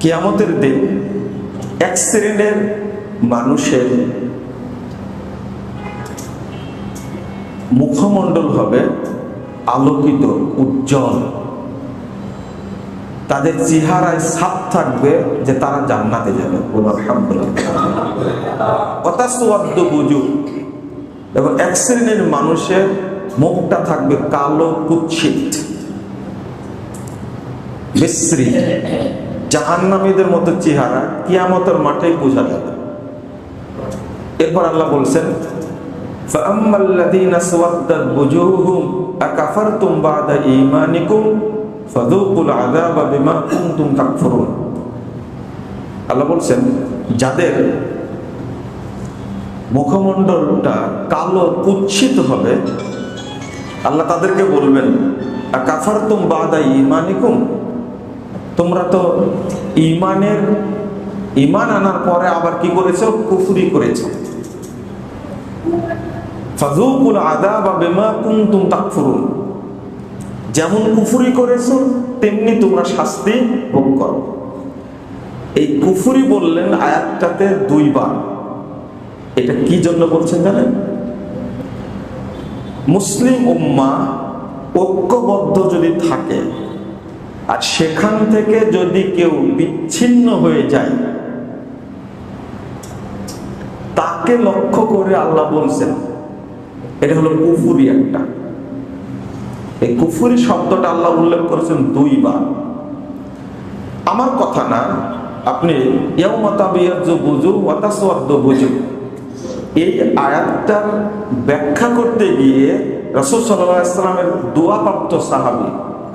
কিয়ামতের দিন এক শ্রেণীর মানুষের মুখমণ্ডল হবে আলোকিত, উজ্জ্বল। তাদের চেহারায় ছাপ থাকবে যে তারা জান্নাতে যাবে। এবং এক শ্রেণীর মানুষের মুখটা থাকবে কালো, কুৎসিত, বিশ্রী, জাহান্নামীদের মতো চেহারা। কিয়ামতের মাঠেই বোঝা যাবে। এরপর আল্লাহ বলছেন, ফাআম্মাল্লাযীনা সাওয়াদ্দাত বুজুহুহুম আকাফারতুম বা'দা ঈমানিকুম ফাযূকুল আযাবা বিমা কুনতুম তাকফুরুন। আল্লাহ বলছেন, যাদের মুখমণ্ডলটা কালো, কুৎসিত হবে, আল্লাহ তাদেরকে বলবেন, আকাফারতুম বা'দা ঈমানিকুম, তোমরা তো ঈমান আনার পরে আবার কি করেছো? কুফরি করেছো। ফাযূকুল আযাবা বিমা কুনতুম তাকফুরুন, যেমন কুফরি করেছো তেমনি তোমরা শাস্তি ভোগ করো। এই কুফরি বললেন আয়াতটাতে দুইবার। এটা কি জন্য বলছেন জানেন? মুসলিম উম্মাহ ঐক্যবদ্ধ যদি থাকে আর সেখান থেকে যদি কেউ বিচ্ছিন্ন হয়ে যায়, তাকে লক্ষ্য করে আল্লাহ বলছেন, এটা হলো কুফরি একটা। এই কুফরি শব্দটা আল্লাহ উল্লেখ করেছেন দুইবার। আমার কথা না, আপনি ইয়াউমা তাবিয়াজ্জু বুজুহ ওয়া তাসওয়াদ্দু বুজুহ এই আয়াতটার ব্যাখ্যা করতে গিয়ে রাসূল সাল্লাল্লাহু আলাইহি ওয়াসাল্লামের দোয়াপ্রাপ্ত সাহাবী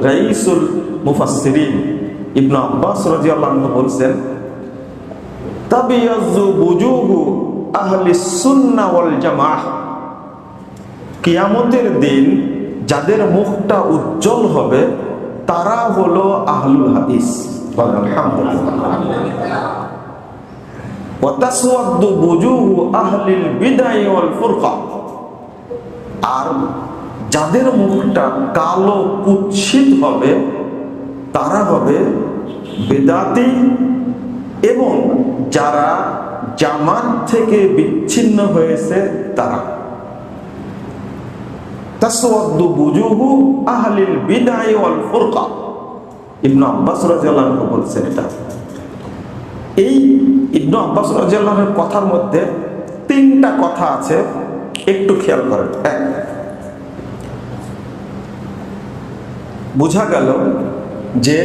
রাইসুল মুফাসসিরিন ইবনে আব্বাস রাদিয়াল্লাহু আনহু বলছেন, তাবিয়াজ্জু বুজুহু আহলিস সুন্নাহ ওয়াল জামাআহ, কিয়ামতের দিন যাদের মুখটা উজ্জ্বল হবে তারা হলো আহলুল হাদিস। আলহামদুলিল্লাহ। ওয়া তাসওয়াদ্দু বুজুহু আহলিল বিদআহ ওয়াল ফুরকা, আর যাদের মুখটা কালো, কুৎসিত হবে তারা হবে বেদাতি এবং যারা জামাত থেকে বিচ্ছিন্ন হয়েছে তারা। তাসওয়াদ্দু বুজুহু আহলিল বিদআহ ওয়াল ফুরকা, ইবনে আব্বাস রাদিয়াল্লাহু আনহু বলছেন এটা। এই ইবনে আব্বাস রাদিয়াল্লাহু আনহুর কথার মধ্যে তিনটা কথা আছে, একটু খেয়াল করেন। এক, বোঝা গেল যে